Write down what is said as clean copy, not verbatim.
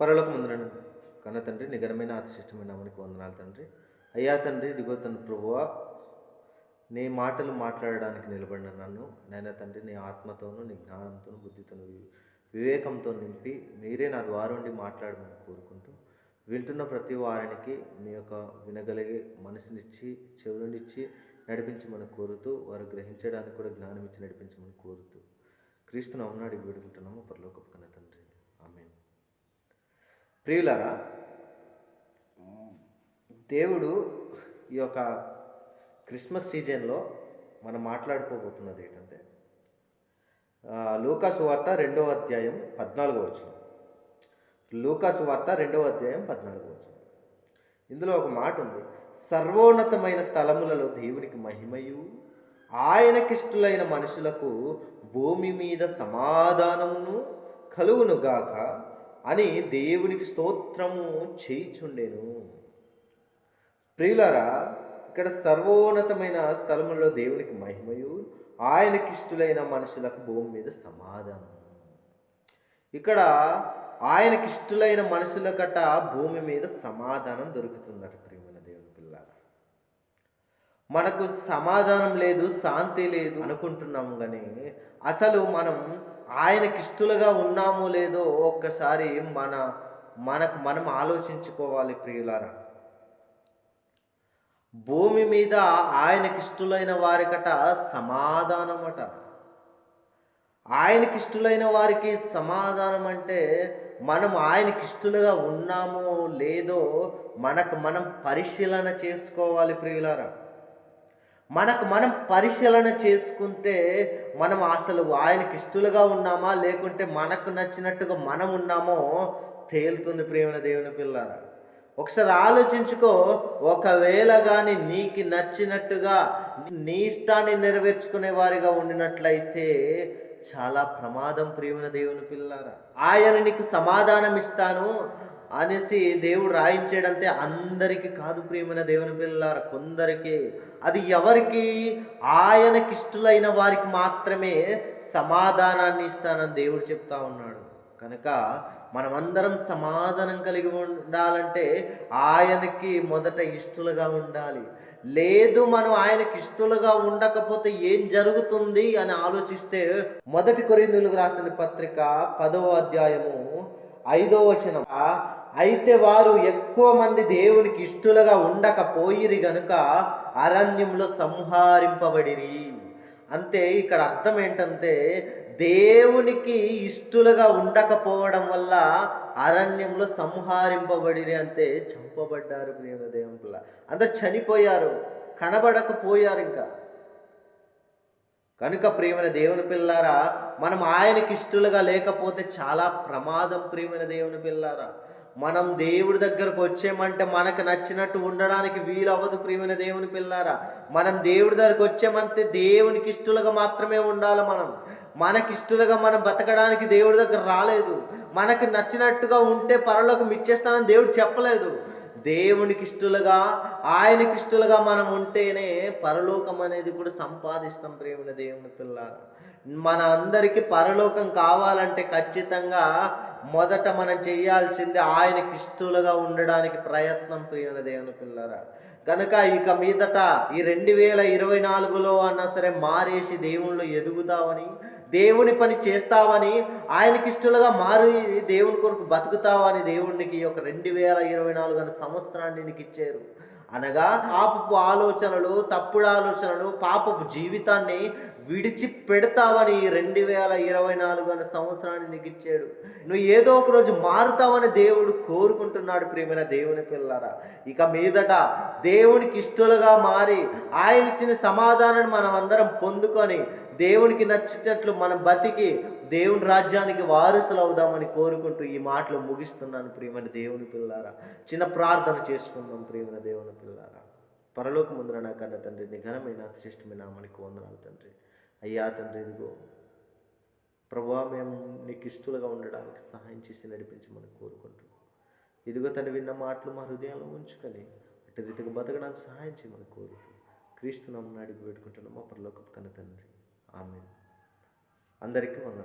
పరలోకమందున కన్న తండ్రి, నిఘనమైన అతిశిష్టమైన నామానికి వందనాలు తండ్రి. అయ్యా తండ్రి, ఇదిగో తన ప్రభువా, నీ మాటలు మాట్లాడడానికి నిలబడిన నన్ను నైనా తండ్రి, నీ ఆత్మతోనూ నీ జ్ఞానంతోనూ బుద్ధితోనూ వివేకంతో నింపి మీరే నా ద్వారా ఉండి మాట్లాడమని కోరుకుంటూ, వింటున్న ప్రతి వారికి మీ యొక్క వినగలిగే మనసునిచ్చి, చెవులనిచ్చి నడిపించమని కోరుతూ, వారు గ్రహించడానికి కూడా జ్ఞానం ఇచ్చి నడిపించమని కోరుతూ, క్రీస్తు నామమున అడిగి వేడుకుంటున్నాము పరలోకపు కన్న తండ్రి. ఆమేన్. ప్రియులారా, దేవుడు ఈ యొక్క క్రిస్మస్ సీజన్లో మనం మాట్లాడుకోబోతున్నది ఏంటంటే, లూకా సువార్త 2వ అధ్యాయం 14వ వచనం. లూకా సువార్త 2వ అధ్యాయం 14వ వచనం. ఇందులో ఒక మాట ఉంది, సర్వోన్నతమైన స్థలములలో దేవునికి మహిమయు, ఆయనకిష్టులైన మనుషులకు భూమి మీద సమాధానమును కలుగునుగాక అని దేవునికి స్తోత్రము చేయుచుండెను. ప్రియులారా, ఇక్కడ సర్వోన్నతమైన స్థలములలో దేవునికి మహిమయు, ఆయనకిష్టులైన మనుషులకు భూమి మీద సమాధానం. ఇక్కడ ఆయనకిష్టులైన మనుషులకట భూమి మీద సమాధానం దొరుకుతుందట. ప్రియమైన దేవుని పిల్లారా, మనకు సమాధానం లేదు, శాంతి లేదు అనుకుంటున్నాము, కానీ అసలు మనం ఆయనకిష్టులుగా ఉన్నామో లేదో ఒక్కసారి మనకు మనం ఆలోచించుకోవాలి. ప్రియులారా, భూమి మీద ఆయనకిష్టులైన వారికట సమాధానమట. ఆయనకిష్టులైన వారికి సమాధానం అంటే మనం ఆయనకిష్టులుగా ఉన్నామో లేదో మనం పరిశీలన చేసుకోవాలి. ప్రియులారా, మనం పరిశీలన చేసుకుంటే మనం అసలు ఆయనకిష్టులుగా ఉన్నామా లేకుంటే మనకు నచ్చినట్టుగా మనం ఉన్నామో తేలుతుంది. ప్రియమైన దేవుని పిల్లారా, ఒకసారి ఆలోచించుకో. ఒకవేళ కానీ నీకు నచ్చినట్టుగా నీ ఇష్టాన్ని నెరవేర్చుకునే వారిగా ఉండినట్లయితే చాలా ప్రమాదం. ప్రియమైన దేవుని పిల్లారా, ఆయన నీకు సమాధానం ఇస్తాను అనేసి దేవుడు రాయించాడంతే అందరికీ కాదు. ప్రియమైన దేవుని పిల్లారా, కొందరికి. అది ఎవరికి? ఆయనకిష్టులైన వారికి మాత్రమే సమాధానాన్ని ఇస్తానని దేవుడు చెప్తా ఉన్నాడు. కనుక మనమందరం సమాధానం కలిగి ఉండాలంటే ఆయనకి మొదట ఇష్టలుగా ఉండాలి. లేదు, మనం ఆయనకి ఇష్టలుగా ఉండకపోతే ఏం జరుగుతుంది అని ఆలోచిస్తే, 1 కొరింథీయులకు రాసిన పత్రిక 10వ అధ్యాయము 5వ వచనం, అయితే వారు ఎక్కువ మంది దేవునికి ఇష్టలుగా ఉండకపోయిరి గనుక అరణ్యంలో సంహరింపబడిరి. అంటే ఇక్కడ అర్థం ఏంటంటే, దేవునికి ఇష్టలుగా ఉండకపోవడం వల్ల అరణ్యంలో సంహరింపబడిరి, అంటే చంపబడ్డారు. ప్రియమైన దేవుని పిల్ల, అందరు చనిపోయారు, కనబడకపోయారు ఇంకా. కనుక ప్రియమైన దేవుని పిల్లారా, మనం ఆయనకి ఇష్టలుగా లేకపోతే చాలా ప్రమాదం. ప్రియమైన దేవుని పిల్లారా, మనం దేవుడి దగ్గరకు వచ్చామంటే మనకు నచ్చినట్టు ఉండడానికి వీలవ్వదు. ప్రియమైన దేవుని పిల్లారా, మనం దేవుడి దగ్గరకు వచ్చామంటే దేవునికి ఇష్టలుగా మాత్రమే ఉండాలి. మనకిష్టలుగా మనం బతకడానికి దేవుడి దగ్గర రాలేదు. మనకు నచ్చినట్టుగా ఉంటే పరలోకం ఇచ్చేస్తానని దేవుడు చెప్పలేదు. దేవునికి ఇష్టలుగా, ఆయనకి ఇష్టలుగా మనం ఉంటేనే పరలోకం అనేది కూడా సంపాదిస్తాం. ప్రియమైన దేవుని పిల్లారా, మన అందరికీ పరలోకం కావాలంటే ఖచ్చితంగా మొదట మనం చేయాల్సింది ఆయనకి ఇష్టలుగా ఉండడానికి ప్రయత్నం. ప్రియమైన దేవుని పిల్లారా, కనుక ఇక మీదట ఈ 2024లో అన్నా సరే మారేసి దేవుళ్ళు ఎదుగుతావని, దేవుని పని చేస్తావని, ఆయనకి ఇష్టలుగా మారి దేవుని కొరకు బతుకుతావని దేవునికి ఈ యొక్క 2024 అనే సంవత్సరాన్ని నీకు ఇచ్చారు. అనగా పాపపు ఆలోచనలు, తప్పుడు ఆలోచనలు, పాపపు జీవితాన్ని విడిచి పెడతావని 2024 అనే సంవత్సరాన్ని నీకు ఇచ్చాడు. నువ్వు ఏదో ఒక రోజు మారుతావని దేవుడు కోరుకుంటున్నాడు. ప్రియమైన దేవుని పిల్లరా, ఇక మీదట దేవునికి ఇష్టలుగా మారి ఆయన ఇచ్చిన సమాధానాన్ని మనం అందరం పొందుకొని దేవునికి నచ్చినట్లు మనం బతికి దేవుని రాజ్యానికి వారసులు అవుదామని కోరుకుంటూ ఈ మాటలు ముగిస్తున్నాను. ప్రియమైన దేవుని పిల్లారా, చిన్న ప్రార్థన చేసుకుందాం. ప్రియమైన దేవుని పిల్లారా, పరలోకమందున నా కన్న తండ్రి, నీ ఘనమైన అతిశిష్టమైన నామానికి వందనాలు తండ్రి. అయ్యా తండ్రి, ఇదిగో ప్రభువా, మేము నీకు ఇష్టలుగా ఉండడానికి సహాయం చేసి నడిపించమని కోరుకుంటూ, ఇదిగో తను విన్న మాటలు మా హృదయంలో ఉంచుకొని అటు రీతిగా బతకడానికి సహాయం చేయమని కోరుతూ, క్రీస్తు నామమున అడిగి పెట్టుకుంటున్నాం మా పరలోకపు కన్న తండ్రి. ఆమేన్. అందరికీ వందనాలు.